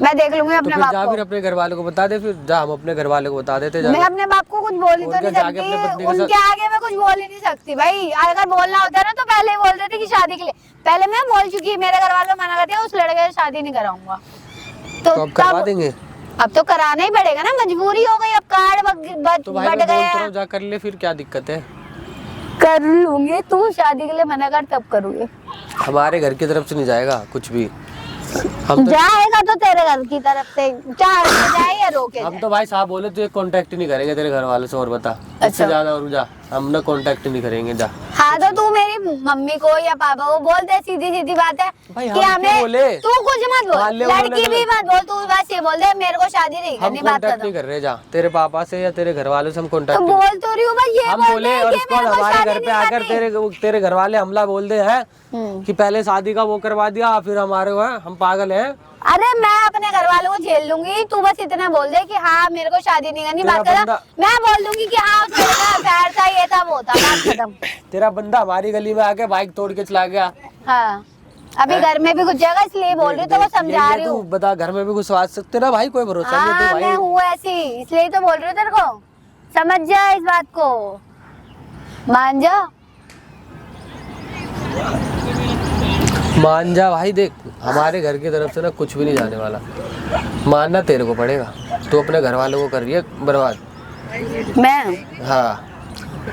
मैं देख लूंगी तो अपने फिर बाप जा, को। फिर अपने घर वालों को बता दे, फिर जा, हम अपने घर वालों को बता देते जा। मैं अपने बाप को कुछ बोल ही और तो क्या, नहीं जाके अपने सकती, पत्नी के उनके आगे मैं कुछ बोल ही नहीं सकती भाई। अगर बोलना होता ना तो पहले ही बोल देती कि शादी के लिए। पहले मैं बोल चुकी, मेरे घर वालों मना कर दिया, उस लड़के से शादी नहीं कराऊंगा। तो अब करवा देंगे। अब तो कराना ही पड़ेगा ना, मजबूरी हो गई, अब कार्ड तो भाई बट मैं गए बोलता हैं। हूँ जा कर ले, फिर क्या दिक्कत है? कर लूंगी, तू शादी के लिए मना कर तब करूंगी। हमारे घर की तरफ से नहीं जाएगा कुछ भी, हम तो जाएगा तो तेरे घर की तरफ से, चाहे जाए या रोके हम जाए। तो भाई साहब बोले तो कांटेक्ट नहीं करेंगे तेरे घर वालों से, और बता इससे अच्छा। ज्यादा और जा, हम ना कांटेक्ट नहीं करेंगे, जा। हाँ तो तू मेरी मम्मी को या पापा को बोल दे, सीधी सीधी बात है भाई कि हम क्यों बोले? हमें, तू कुछ मत बोल, मान ले वो लड़की भी मत बोल, तू बस ये बोल दे मेरे को शादी नहीं हम करनी, बात कांटेक्ट कर नहीं कर रहे, जा तेरे पापा से या तेरे घर वालों से हम तो कांटेक्ट बोल तो रही हूँ भाई, ये हम बोल बोले। दे और कि उसको मेरे को हमारे शादी घर पे नहीं आकर करनी। तेरे घर वाले हमला बोल दे है कि पहले शादी का वो करवा दिया, फिर हमारे वो है, हम पागल हैं, अरे मैं अपने घर वालों को झेल लूंगी, तू बस इतना बोल दे कि हाँ मेरे को शादी नहीं करनी, तेरा बात खत्म। बंदा- मैं बोल दूंगी कि हाँ उस लड़का अफेयर था, ये था वो था, बात खत्म। तेरा बंदा हमारी गली में आके बाइक तोड़ के चला गया। हाँ अभी घर में भी घुस जाएगा, इसलिए बोल रही हूँ, तो वो समझा ये रही तू हूँ। बता, घर में भी घुसवा सकते ना भाई, कोई भरोसा नहीं है हाँ तो मैं भाई। हूँ ऐसी, इसलिए तो बोल रही हूँ तेरे को, समझ जा इस बात को, मान जा। मान जा भाई, देख हमारे घर की तरफ से ना कुछ भी नहीं जाने वाला, मानना तेरे को पड़ेगा। तू अपने घर वालों को कर रही है बर्बाद। मैं हाँ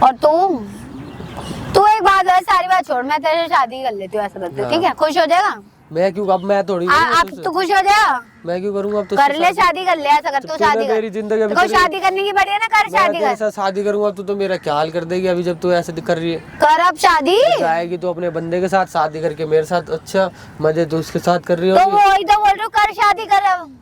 और तू एक बात है, सारी बात छोड़, मैं तेरे से शादी कर लेती हूँ, ऐसा करते हाँ। ठीक है? खुश हो जाएगा? मैं क्यों, अब मैं थोड़ी अब तू खुश हो जाएगा? मैं क्यों करूंगा अब तो कर ले शादी, कर ले, ऐसा कर, तू तूने शादी कर। मेरी जिंदगी अभी देखो तेरी- शादी करने की बढ़िया ना, कर मैं शादी तेरे कर, साथ शादी करूंगा तू तो मेरा क्या हाल कर देगी अभी, जब तू ऐसे कर रही है। कर अब शादी। जाएगी तो अपने बंदे के साथ शादी करके मेरे साथ अच्छा मजे तो उसके साथ कर रही तो होगी। वही तो बोल रही हूँ, कर शादी कर अब।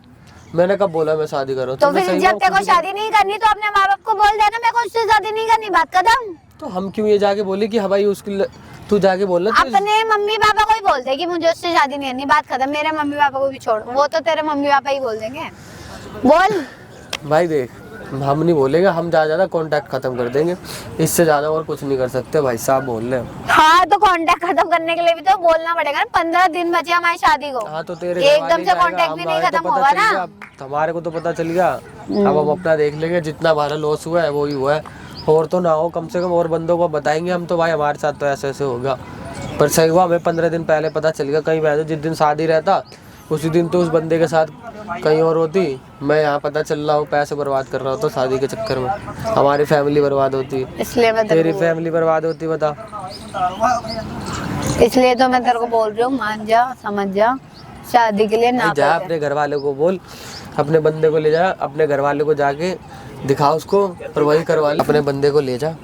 मैंने कब बोला मैं शादी कर रहा हूँ? तो तुमने फिर सही जब बात तेरे को खुद ही शादी नहीं करनी तो अपने माँ बाप को बोल देना मेरे को उससे शादी नहीं करनी, बात खत्म। तो हम क्यों ये जाके बोले कि हाँ भाई उसकी तू जाके बोलना तो अपने मम्मी पापा को ही बोल दे कि मुझे उससे शादी नहीं करनी, बात खत्म। मेरे मम्मी पापा को भी छोड़, वो तो तेरे मम्मी पापा ही बोल देंगे। बोल। भाई देख, हम नहीं बोलेंगे, हम ज्यादा कांटेक्ट खत्म कर देंगे, इससे ज्यादा और कुछ नहीं कर सकते भाई साहब, बोल रहे हैं। हाँ तो कांटेक्ट खत्म करने के लिए भी तो बोलना पड़ेगा ना, 15 दिन बचे हमारी शादी को। हाँ तो तेरे एकदम से कांटेक्ट भी नहीं खत्म होगा ना। हमारे को तो पता चल गया, अब हम अपना देख लेंगे, जितना हमारा लॉस हुआ है वो ही हुआ है, और तो ना हो, कम से कम और बंदों को बताएंगे हम तो भाई हमारे साथ तो ऐसे ऐसे होगा। पर सही हुआ हमें 15 दिन पहले पता चल गया, कहीं मैं तो जिस दिन शादी रहता उसी दिन तो उस बंदे के साथ कहीं और होती, मैं यहाँ पता चल रहा हूँ पैसे बर्बाद कर रहा हूँ तो शादी के चक्कर में हमारी फैमिली बर्बाद होती, इसलिए मैं तेरी फैमिली बर्बाद होती, बता। इसलिए तो मैं तेरे को बोल रही हूँ, मान जा, समझ जा, शादी के लिए ना जा कर दे। अपने घर वाले को बोल, अपने बंदे को ले जा, अपने घर वाले को जाके दिखा उसको, और वही करवा ले, अपने बंदे को ले जा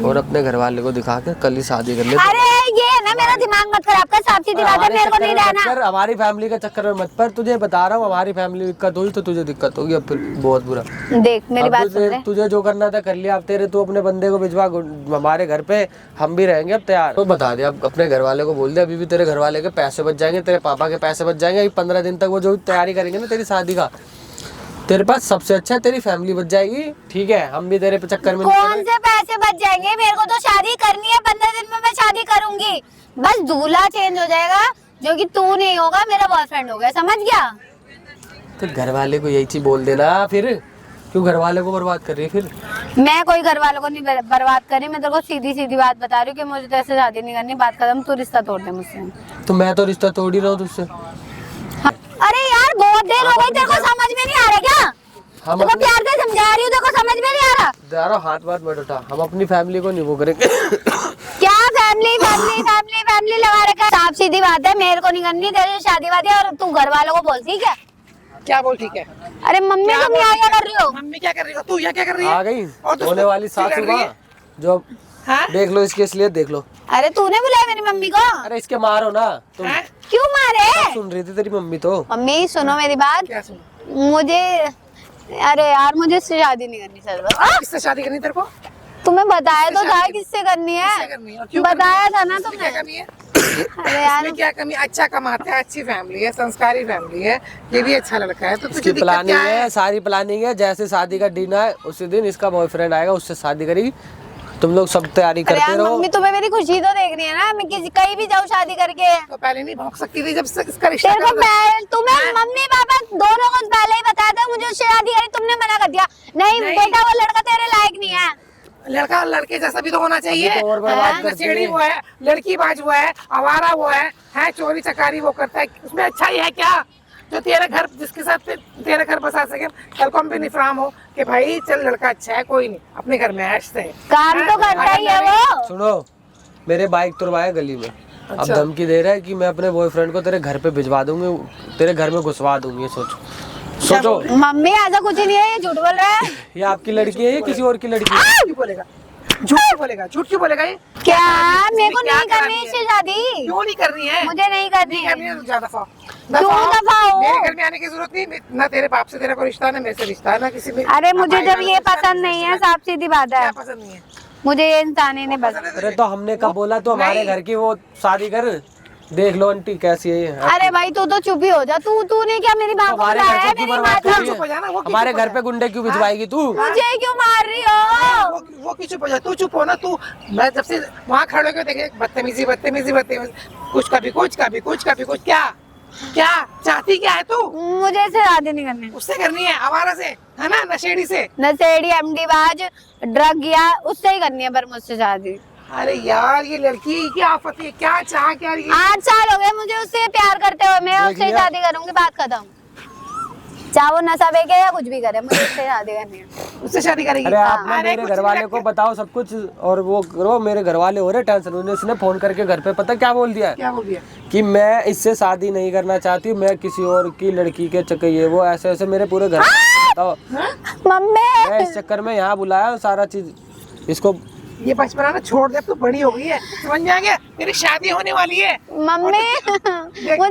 और अपने घर वाले को दिखा के कल ही शादी कर ले। अरे ये है ना, मेरा दिमाग मत खराब कर, साफ सीधी बात है, मेरे को नहीं रहना। हमारी फैमिली का चक्कर में मत पर, तुझे बता रहा हूँ हमारी फैमिली दिक्कत हुई तो तुझे दिक्कत होगी, अब फिर बहुत बुरा। देख मेरी अब बात सुन ले, तुझे जो करना था कर लिया, अब तेरे तू अपने बंदे को भिजवा हमारे घर पे, हम भी रहेंगे अब तैयार। तो बता दे, अब अपने घर वाले को बोल दे, अभी भी तेरे घर वाले के पैसे बच जाएंगे, तेरे पापा के पैसे बच जाएंगे, अभी 15 दिन तक वो जो तैयारी करेंगे ना तेरी शादी का, तेरे पास सबसे अच्छा तेरी फैमिली बच जाएगी, ठीक है? हम भी तेरे चक्कर में कौन से पैसे बच जाएंगे? मेरे को तो शादी करनी है, 15 दिन में मैं शादी करूंगी, बस दूल्हा चेंज हो जाएगा, जो कि तू नहीं होगा, मेरा बॉयफ्रेंड हो गया, समझ गया? तो घर वाले को यही चीज बोल देना, फिर क्यों घर वाले को बर्बाद कर रही है फिर? मैं कोई घर वालों को नहीं बर्बाद कर रही, मैं तेरे को सीधी सीधी बात बता रही हूँ कि मुझे तो ऐसे शादी नहीं करनी, बात खत्म, तू रिश्ता तोड़ दे मुझसे। तो मैं तो रिश्ता तोड़ ही रहा हूँ तुझसे। हाँ। अरे यार बहुत देर हो गई, तेरे को समझ में नहीं आ रहा क्या? हम तेरे को प्यार से समझा रही हूँ, तेरे को समझ में नहीं आ रहा? दारा हाथ बात मत उठा, हम अपनी फैमिली को नहीं वो करेंगे। क्या फैमिली फैमिली फैमिली फैमिली लगा रखा है? साफ सीधी बात है, मेरे को नहीं करनी तेरे से शादी वादी, और तू घर वालों को बोल, ठीक है? क्या बोल ठीक है? अरे मम्मी क्या तुम बोल यहाँ ठीक क्या है? कर रही हो? मम्मी क्या कर रही हो? तू यहाँ क्या कर रही है? आ गई और तू होने वाली क्या कर सासू रही है? माँ, जो हाँ? देख लो इसकी असलियत देख लो। अरे तूने बुलाया मेरी मम्मी को? अरे इसके मारो ना तुम, हाँ? क्यों मारे? सुन रही थी तेरी मम्मी तो। मम्मी सुनो मेरी बात, क्या सुन? मुझे, अरे यार मुझे इससे शादी नहीं करनी सर, बस। किससे शादी करनी तेरे को? तुम्हें बताया तो किससे था शादी किससे करनी किससे है, करनी है? और क्यों बताया करनी है? था ना इसमें क्या तुमने। कमी है? अरे यार इसमें क्या कमी? अच्छा कमाते हैं, अच्छी फैमिली है, संस्कारी फैमिली है, ये भी अच्छा लड़का है, तो तुझे इसकी दिक्कत प्लानिंग क्या है, सारी प्लानिंग है, जैसे शादी का दिन है उसी दिन इसका बॉयफ्रेंड आएगा, उससे शादी करेगी, तुम लोग सब तैयारी अरे करते यार रहो। मम्मी तुम्हें मेरी खुशी तो देखनी है ना, मैं किसी कहीं भी जाऊँ शादी करके। तो पहले नहीं भौंक सकती थी जब से इसका रिश्ता तेरे को कर दो? तुम्हें मम्मी पापा दोनों को पहले ही बताया था मुझे उससे शादी करी, तुमने मना कर दिया। नहीं नहीं। बेटा वो लड़का तेरे लायक नहीं है। लड़का लड़के जैसा भी तो होना चाहिए। अभी तो और बर्बाद हाँ, करती नशेड़ी है। वो है, लड़की बाज वो है, आवारा वो है चोरी चकारी वो करता है, उसमें अच्छा ही है क्या जो तेरे घर जिसके साथ तेरे घर बसा सके, कल को हम भी निफराम हो कि भाई चल लड़का अच्छा है, कोई नहीं अपने घर में ऐश से काम तो करता ही है वो। सुनो, मेरे बाइक तुड़वाया गली में, अब अच्छा। धमकी दे रहा है कि मैं अपने बॉयफ्रेंड को तेरे घर पे भिजवा दूंगी, तेरे घर में घुसवा दूंगी। सोचो सोचो, मम्मी ऐसा कुछ नहीं है, ये झूठ बोल रहा है। ये आपकी लड़की है या किसी और की लड़की है? क्यों बोलेगा? झूठ क्यों बोलेगा? झूठ क्यों बोलेगा ये? क्या मेरे को क्या नहीं करनी करानी इससे है? शादी, क्यों नहीं करनी है? मुझे नहीं करनी नहीं है। करनी है तो जा दफा हो। क्यों दफा हो? मेरे घर में आने की जरूरत नहीं, ना तेरे बाप से तेरा कोई रिश्ता, ना मेरे से रिश्ता है, ना किसी में। अरे ना मुझे भाई जब बहन ये से रिश्ता, पसंद ना नहीं किसी है, से। साफ सीधी बात है, क्या पसंद नहीं है? मुझे ये इंसान ही नहीं पसंद। अरे तो हमने कब बोला तो हमारे नहीं। घर की वो शादी कर, देख लो आंटी कैसी है ये। अरे भाई तू तो चुप ही हो जा, तू नहीं क्या मेरी माँ को हमारे बुलाया घर है? पे क्यों मेरी बर्बाद माँ कर रही तो चुप हो जाना, वो है? क्यों हमारे चुप घर हो पे गुंडे क्यों भिजवाएगी तू? मुझे क्यों मार रही हो? वो की चुप हो जा, तू चुप हो ना तू। मैं जब से वहाँ खड़े होकर देखे बदतमीजी बदतमीजी बदतमीजी, कुछ कभी कुछ कभी कुछ कभी कुछ। क्या क्या चाहती क्या है तू? मुझे इससे शादी नहीं करनी। उससे करनी है, आवारा से, है ना, नशेड़ी से। नशेड़ी, एमडी बाज, ड्रग या उससे ही करनी है पर मुझसे शादी। अरे यार ये लड़की की आफत है, क्या चाह क्या रही है? 8 साल हो गए मुझे उससे प्यार करते हुए, मैं देख उससे ही लिया? शादी करूंगी, बात खत्म। चाहे वो नशा बेचे या कुछ भी करे, मुझे उससे शादी करनी है। उससे शादी करेगी? अरे आप ना अरे मेरे कुछ घर नहीं वाले को रखे। बताओ सब कुछ और वो करो। मेरे घर वाले हो रहे टेंशन, उन्हें उसने फोन करके घर पे पता क्या बोल दिया है क्या बोल दिया? कि मैं इससे शादी नहीं करना चाहती, मैं किसी और की लड़की के चक्कर, ये वो ऐसे ऐसे मेरे पूरे घर बताओ। मम्मी मैं इस चक्कर में यहाँ बुलाया सारा चीज इसको। ये बचपना ना छोड़ दे, तू बड़ी हो गई है, समझ में आ गया? तेरी शादी होने वाली है। मम्मी मुझे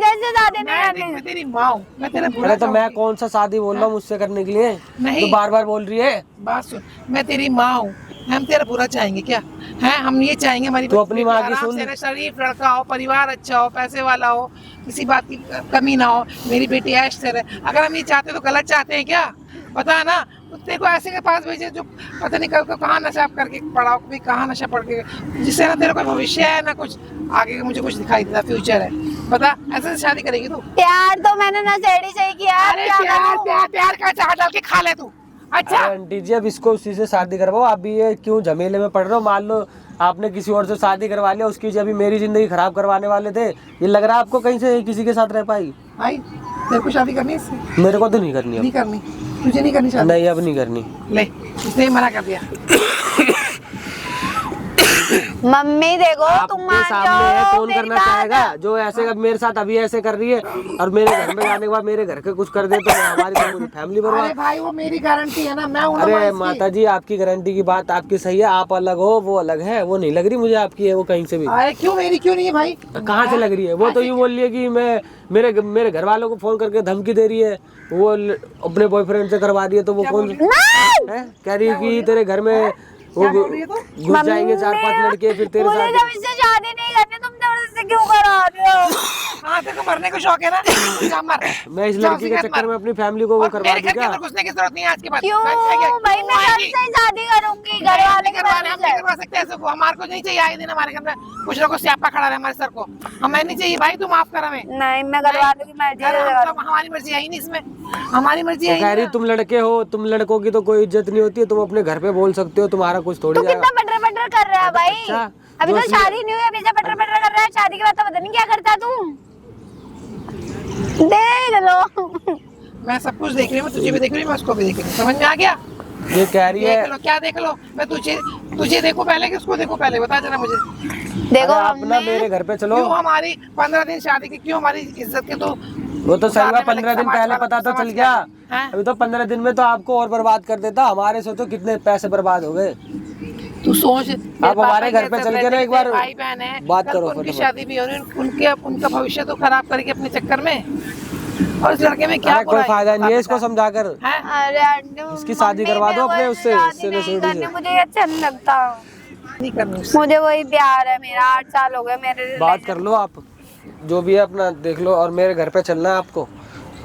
इससे शादी नहीं मैं करनी। तेरी माँ हूँ, मैं तेरा बुरा अरे तो मैं चाहूंगी। कौन सा शादी बोल रहा हूँ मुझसे करने के लिए? नहीं। तो बार बार बोल रही है। बात सुन, मैं तेरी माँ हूँ, हम तेरा बुरा चाहेंगे क्या? है, हम ये चाहेंगे हमारी तू बच्ची अपनी माँ की आराम सुन। से रहे, शरीफ लड़का हो, परिवार अच्छा हो, पैसे वाला हो, किसी बात की कमी ना हो, मेरी बेटी ऐश से रहे। अगर हम ये चाहते तो गलत चाहते हैं क्या? पता है ना, कुत्ते को ऐसे के पास भेजे जो पता नहीं कब कहाँ नशा करके पड़ा, कभी कहाँ नशा पड़ के, जिससे ना तेरा कोई भविष्य है ना कुछ आगे का मुझे कुछ दिखाई देता फ्यूचर है। पता ऐसे शादी करेगी तू? प्यार तो मैंने नशेड़ी से ही किया। अरे क्या प्यार करूं? प्यार प्यार का चाट डाल के खा ले तू। अच्छा अरे आंटी जी अब इसको उसी से शादी करवाओ। आप भी ये क्यों झमेले में पड़ रहे हो? मान लो आपने किसी और से शादी करवा लिया, उसकी जब मेरी जिंदगी खराब करवाने वाले थे, ये लग रहा है आपको कहीं से किसी के साथ रह पाएगी? भाई तेरे को शादी करनी है इससे? मेरे को तो नहीं करनी नहीं अब। करनी? तुझे नहीं करनी शादी? नहीं अब नहीं करनी। ले, इसने ही मना कर दिया। मम्मी देखो तुम आपके मान सामने जाओ है, कौन मेरी करना बात। चाहेगा? जो ऐसे अब मेरे साथ अभी ऐसे कर रही है और मेरे घर में जाने के बाद मेरे घर के कुछ कर दे तो हमारी तो पूरी फैमिली अरे बर्बाद। भाई वो मेरी गारंटी है ना, मैं हूं ना अरे माँ इसकी। माता जी आपकी गारंटी की बात आपकी सही है, आप अलग हो वो अलग है, वो नहीं लग रही मुझे आपकी है वो कहीं से भी। अरे क्यों मेरी क्यों नहीं है भाई? कहाँ से लग रही है? वो तो यूँ बोल रही है कि मैं मेरे घर वालों को फोन करके धमकी दे रही है, वो अपने बॉयफ्रेंड से करवा रही है। तो वो कौन नहीं है? कह रही है कि तेरे घर में वो क्या बोल रही है तू? घुस जाएंगे 4-5 लड़के फिर तेरे मुझे साथ। जब इससे शादी नहीं करनी तुम जबरदस्ती क्यों करा रहे हो? हाँ तेरे को मरने का शौक है ना, जा मर। मैं इस जा लड़की के उसी चक्कर मर। में अपनी फैमिली को वो और करवा मेरे दूं घर के क्या? अंदर घुसने की जरूरत नहीं है आज के बाद। क्यों भाई मैं आएगी। सबसे शादी करूंगी, घर वाले के करवा रहे हैं, हम नहीं साथ। करवा सकते ऐसे को। हमारे को नहीं चाहिए आए दिन हमारे घर में कुछ ना कुछ स्यापा खड़ा रहे हमारे सर को। हमें नहीं चाहिए भाई, तू माफ कर हमें। नहीं मैं घर वालों की मर्जी अरे से हम करूंगी। तो हमारी मर्जी है ही नहीं इसमें, हमारी मर्जी है वो ही कह रही नहीं। तुम लड़के हो, तुम लड़कों की तो कोई इज्जत नहीं होती है, तुम अपने घर पे बोल सकते हो, तुम्हारा कुछ थोड़ी तू जाएगा। कितना पटर पटर कर रहा है भाई? अच्छा, अभी जो तो इसलिए- शादी नहीं हुई, अभी से पटर पटर कर रहा है। शादी के बाद तो पता नहीं क्या करता तू। देख लो मैं सब कुछ देख रही हूँ, तुझे भी देख रही हूँ, मैं उसको भी देख रही हूँ। समझ में आ गया? ये कह रही है देख लो, क्या देख लो? मैं तुझे देखो पहले कि उसको देखो पहले? बता जरा मुझे। देखो अरे आप ना हमने मेरे घर पे चलो। क्यों हमारी 15 दिन शादी की, क्यों हमारी इज्जत के तो वो तो सही हुआ, सारे 15 दिन समाज पहले वाला पता तो समझ चल गया। हैं? अभी तो 15 दिन में तो आपको और बर्बाद कर देता। हमारे सोचो कितने पैसे बर्बाद हो गए। तू सोच, आप हमारे घर पे चल के ना एक बार भाई बहन है, बात कल करो उनकी फटाफट। शादी भी हो रही है, उनका भविष्य तो खराब करेगी अपने चक्कर में। और इस लड़के में क्या अरे कोई बुराई? फायदा नहीं है इसको समझा कर। हैं? अरे आंटी, इसकी शादी मम्मी, करवा दो मेरे को अपने इससे उससे, शादी इससे नहीं नशेड़ी करनी, से। मुझे ये अच्छा नहीं लगता। नहीं करनी उससे। मुझे वही प्यार है मेरा, 8 साल हो गए मेरे बात कर लो आप, जो भी है अपना देख लो, और मेरे घर पे चलना है आपको।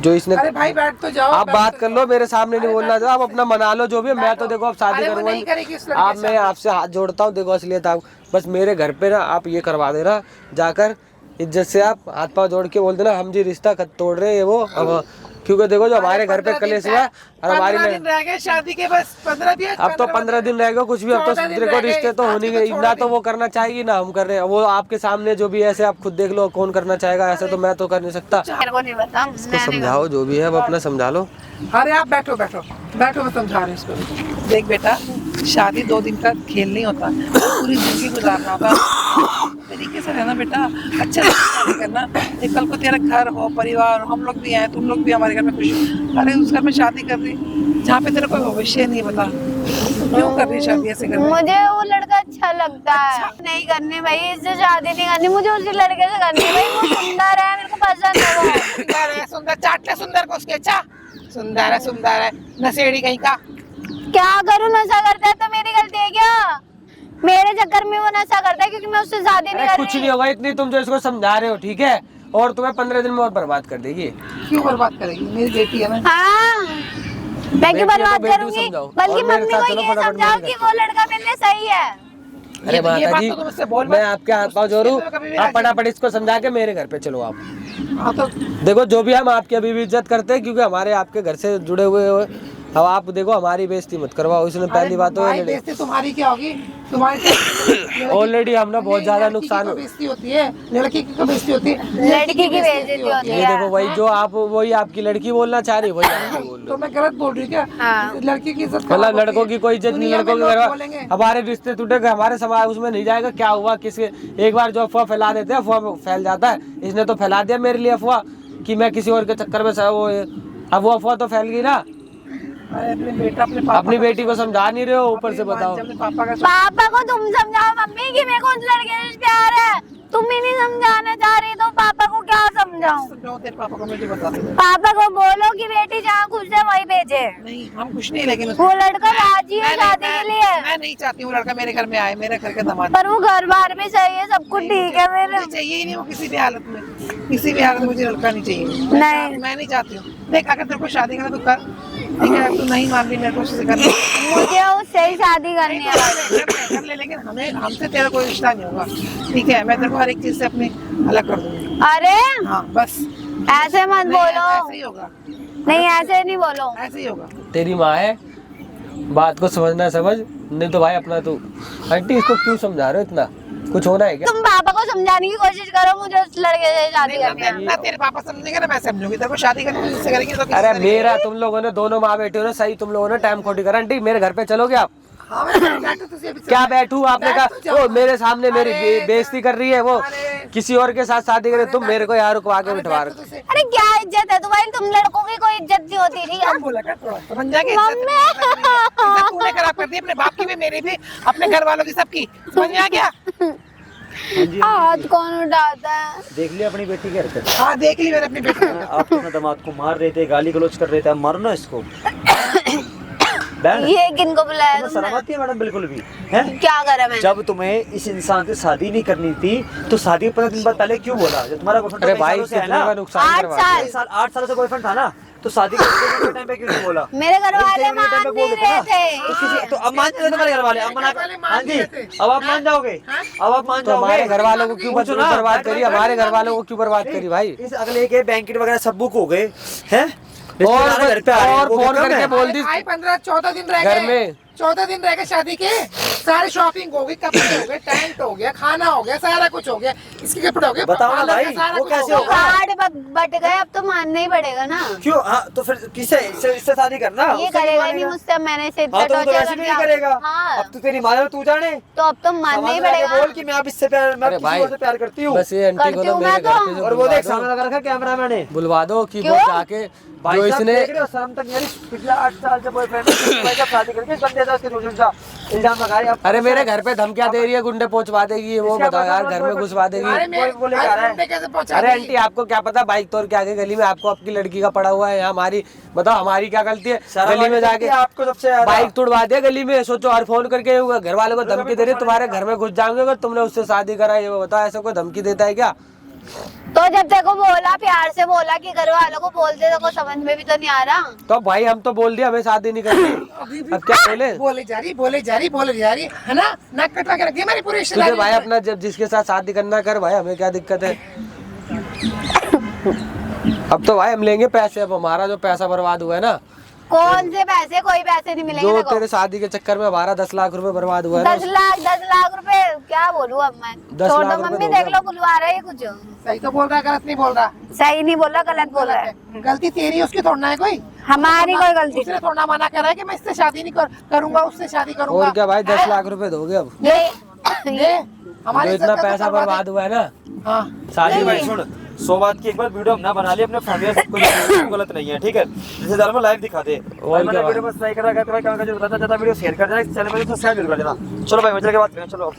जो इसने अरे भाई बैठ तो जाओ। आप बैठ बात तो कर लो, मेरे सामने नहीं बोलना था। आप अपना मना लो जो भी है। मैं तो देखो अब शादी अरे वो करूंगा नहीं करेगी इस लड़के आप, से मैं आपसे हाथ जोड़ता हूँ। देखो असलियत आप बस मेरे घर पे ना आप ये करवा देना जाकर, इज्जत से आप हाथ पाँव जोड़ के बोल देना हम जी रिश्ता तोड़ रहे हैं वो अब, क्योंकि देखो जो हमारे घर पे कलेश हुआ है और हमारी 15 दिन रह गए शादी के, बस 15 भी है। अब तो 15 दिन रह गए, कुछ भी अब तो 14 दिन देखो रह गए, रिश्ते तो आज होनी के तो गई छोड़ ना, दी। तो वो करना चाहेगी ना हम कर रहे हैं। वो आपके सामने जो भी है ऐसे आप खुद देख लो कौन करना चाहेगा, ऐसे तो मैं तो कर नहीं सकता। मेरे को नहीं पता, इसको मैंने समझाओ जो भी है अब अपना समझा लो। अरे आप बैठो बैठो बैठो, मैं समझा रही हूँ इसको। देख बेटा, शादी 2 दिन का खेल नहीं होता, पूरी जिंदगी गुजारना होता है। तरीके से रहना बेटा, अच्छा से शादी करना। एक कल को तेरा घर हो, परिवार हो, हम लोग भी हैं, तुम लोग भी हमारे घर में खुश हो। अरे उस घर में शादी कर रही जहाँ पे तेरा कोई भविष्य नहीं, बता क्यों कर रही शादी ऐसे कर रही? मुझे वो लड़का अच्छा लगता है। नहीं करनी भाई, इससे शादी नहीं करनी, मुझे उसी लड़के से करनी है भाई। वो सुंदर है, मेरे को पसंद है वो। सुंदर है, सुंदर चाट ले सुंदर को उसके। अच्छा सुंदर है, नशेड़ी कहीं का। क्या करूं, नशा करता है तो मेरी गलती है क्या? मेरे चक्कर में वो नशा करता है क्योंकि मैं उससे शादी नहीं अरे कर कुछ रही। नहीं होगा, इतनी तुम जो इसको समझा रहे हो ठीक है, और तुम्हें 15 दिन में और बर्बाद कर देगी। क्यों बर्बाद करेगी, मेरी बेटी है ना। हाँ मैं क्यों बेटी को बर्बाद बेटी को करूंगी, समझाओ। बल्कि और मेरे मम्मी साथ को चलो ये फटाफट समझाओ मेरे कि घर वो लड़का मिलने सही है। अरे ये माता बात जी तो तुम उससे बोल मैं मत। आपके हाथ पाँव जोड़ू, उससे तो कभी भी आप ऐसे- फटाफट इसको समझा के मेरे घर पे चलो आप। हाँ तो देखो जो भी हम आपकी अभी भी इज्जत करते हैं क्योंकि हमारे आपके घर से जुड़े हुए हो, अब आप देखो हमारी बेइज्जती मत करवाओ। इसने पहली बात तो भाई बेइज्जती तुम्हारी क्या होगी, तुम्हारी ऑलरेडी हमने बहुत ज्यादा नुकसान हो बेइज्जती होती है, लड़की की तो बेइज्जती होती है, लड़की की बेइज्जती होती ये है। देखो वही जो आप वही आपकी लड़की बोलना चाह रही है वही आप बोल रहे तो हो। मैं गलत बोल रही हूँ क्या? हाँ। लड़की की इज्जत मतलब लड़कों की कोई इज्जत नहीं, दुनिया में लड़कों के लोग घर बोलेंगे। हमारे रिश्ते टूटे गए, हमारे समाज उसमें नहीं जाएगा। क्या हुआ किसके, एक बार जो अफवाह फैला देते हैं अफवाह फैल जाता है। इसने तो फैला दिया मेरे लिए अफवाह कि मैं किसी और के चक्कर में वो, अब वो अफवाह तो फैल गई ना। अरे अपने बेटा अपने पापा अपनी बेटी को समझा नहीं रहे हो, ऊपर से बताओ। अपने पापा का पापा को तुम समझाओ मम्मी कि मेरे को उस लड़के से प्यार है, तुम ही नहीं समझाना चाह रही तो पापा को क्या समझाऊं? समझाओ तेरे पापा को, मुझे बता दे। पापा को बोलो कि बेटी जहाँ खुश है वहीं भेजे। नहीं हम कुछ नहीं, लेकिन वो लड़का राजी है शादी के लिए, मैं नहीं चाहती हूँ लड़का मेरे घर में आए, मेरे घर के दामाद पर वो घर बार भी सही है, सब कुछ ठीक है मेरे। मुझे चाहिए ही नहीं वो किसी भी हालत में, किसी भी हालत में मुझे लड़का नहीं चाहिए। नहीं। मैं नहीं चाहती हूँ। देख अगर तेरे को शादी करना तो कर, ठीक है, तू नहीं मान रही मेरे को उससे करनी मुझे उससे ही शादी करनी है। कर ले, लेकिन हमें हमसे तेरा कोई रिश्ता नहीं होगा, ठीक है। मैं तेरे को हर एक चीज से अपनी अलग कर दूंगी। अरे हाँ बस ऐसे मत नहीं, बोलो, ऐसे ही होगा, नहीं ऐसे नहीं बोलो। ऐसे ही होगा। तेरी माँ है, बात को समझना समझ, नहीं तो भाई अपना तू। आंटी इसको क्यों समझा रहे हो इतना, कुछ होना है क्या? तुम पापा को समझाने की कोशिश करो मुझे उस लड़के से शादी करनी है। ना तेरे पापा समझेंगे ना मैं समझूंगी। तेरे को शादी करनी है, जिससे करेंगे तो किससे अरे करेंगे? मेरा तुम लोगों ने दोनों माँ बेटे हो ना, सही तुम लोगों ने टाइम खोटी करा। आंटी मेरे घर पे चलोगे आप? हाँ, मैं बैठू तुझे अभी क्या बैठू, आपने बैठ तो कहा जाओ। वो मेरे सामने मेरी अरे, बेइज्जती कर रही है, वो अरे। किसी और के साथ शादी करे, तुम मेरे को यहाँ रुकवा के बिठवा रहे हो। अरे क्या इज्जत है तुम्हारी, तुम लड़कों की कोई इज्जत नहीं होती ठीक है। कम बोला कर थोड़ा, समझ जा के मम्मी। इज्जत तूने खराब कर दी, अपने बाप की भी, मेरी भी, अपने घर वालों की, सबकी। समझ में आ गया? हाथ कौन उठाता है? देख लिया अपनी बेटी के हरकत। हाँ देख ली मैंने अपनी बेटी को। आप अपने दामाद को मार रहे थे, गाली गलौज कर रहे थे, अब मारो ना इसको। बहन, ये किनको बुलाया तुम्हें शर्म तुमने? आती है मैडम बिल्कुल भी है? क्या करा मैंने? जब तुम्हें इस इंसान से शादी नहीं करनी थी तो शादी के 15 दिन बाद पहले क्यों बोला? जब तुम्हारा बॉयफ्रेंड अरे कई भाई सालों से है कितने ना, का नुकसान 8 करवा साल। दिया। 8 सालों से बॉयफ्रेंड था ना, तो शादी के टाइम पे क्यों नहीं बोला? मेरे घर वाले टाइम मान पे बोल नहीं देते ना। रहे तो थे। तो अब मान जाते तुम्हारे घर वाले, अब मना घर वाले मान हाँ जी, नहीं रहे थे। अब आप मान जाओगे, अब आप मान तो जाओगे। हमारे घर वालों को क्यों पूछो ना, बर्बाद करी, हमारे घर वालों को क्यों बर्बाद करी भाई? इस अगले के बैंकेट वगैरह सब बुक हो गए हैं, और घर पे आ रहे हैं, और वो फोन कम करके है। बोल दी 15-14 दिन रह घर गए, में। 14 दिन रह गए शादी के, सारी शॉपिंग हो गई, कपड़े हो गए, टेंट हो गया, खाना हो गया, सारा कुछ हो गया, इसके कपड़े हो गए, बताओ ना पार्लर भाई, का सारा वो कुछ कैसे हो होगा? गया। कार्ड बट गए, अब तो मानना ही पड़ेगा ना। क्यों? हाँ तो फिर किससे इससे शादी करना? ये उससे क्यों करेगा मानेगा? नहीं मुझसे, मैंने इसे इतना हाँ तो वो तो टॉर्चर वैसे कर भी दिया। नहीं करेगा। हाँ अब तो तेरी माँ तू जाने, तो अब तो मानना ही समाज में आके पड़ेगा। बोल कि मैं अब इससे प्यार, मैं अरे किसी भाई, और से प्यार करती हूँ। बस ये आंटी को करती ना हूँ मेरे मैं घर तो। पे जो और वो देख बुलवा सामने दो, लगा रखा कैमरा मैंने। बुलवा दो कि वो क्यों? जाके भाई जो साहब इसने देख रहे हो, शर्म तक नहीं आ रही। पिछले 8 साल से बॉयफ्रेंड भाई साहब शादी करके इस बंदे से उसके दूसरे का इल्जाम लगा रही है। अरे मेरे घर पे धमकियां दे रही है, गुंडे पहुंचवा देगी, वो बताओ यार घर में घुसवा अरे देगी। मेरे बोले क्या रहा है? मुंडे कैसे पहुंचा अरे दी? आंटी आपको क्या पता, बाइक तोड़ के आगे गली में आपको आपकी लड़की का पड़ा हुआ है, यहाँ हमारी बताओ हमारी क्या गलती है? शर्म गली में आनी जाके चाहिए आपको सबसे ज्यादा। बाइक तुड़वा दिया गली में, सोचो। और फोन करके घर वालों को धमकी दे रही है, तुम्हारे घर में घुस जाओगे अगर तुमने उससे शादी कराई, वो बताओ ऐसा कोई धमकी देता है क्या? तो जब तेरे को बोला, प्यार से बोला कि घर वालों को बोलते, तो को समझ में भी तो नहीं आ रहा। तो भाई हम तो बोल दिया हमें शादी नहीं करनी, अब क्या बोले? बोले जा रही, बोले जा रही, बोले जा रही है ना, नाक कटवा के रखी हमारी पूरी तुझे रिश्तेदारी। भाई अपना जब जिसके साथ शादी करना कर भाई, हमें क्या दिक्कत है? अब तो भाई हम लेंगे पैसे, अब हमारा जो पैसा बर्बाद हुआ है ना, कौन से पैसे? कोई पैसे नहीं मिलेंगे जो तेरे को। तेरे शादी के चक्कर में हमारा 10 लाख रुपए बर्बाद हुआ है ना, 10 लाख रुपए क्या बोलूं अब मैं? 10 छोड़ लाख दो रुपए मम्मी, दोगे। देख लो बुलवा रहा है कुछ। सही तो बोल रहा है, गलत नहीं बोल रहा। सही नहीं बोल रहा, गलत बोल रहा है। गलती तेरी है, उसकी थोड़ना है कोई। हमारी कोई गलती उसने थोड़ा मना करा है कि मैं इससे शादी नहीं करूंगा, उससे शादी करूंगा। और क्या भाई 10 लाख रुपए दोगे अब? ये ये हमारी जो इज्जत इतना का तो पैसा बर्बाद है। बर्बाद हुआ है ना हाँ शादी भाई सुन, 100 बात की एक बार वीडियो हम ना बना लिए अपने फैमिली सबको, गलत नहीं है ठीक है, रिश्तेदार में लाइव दिखा दे। और क्या वीडियो बस लाइक करा भाई, क्या वीडियो शेयर कर देना, चैनल में सब्सक्राइब कर देना। चलो भाई मजे के बात करें, चलो।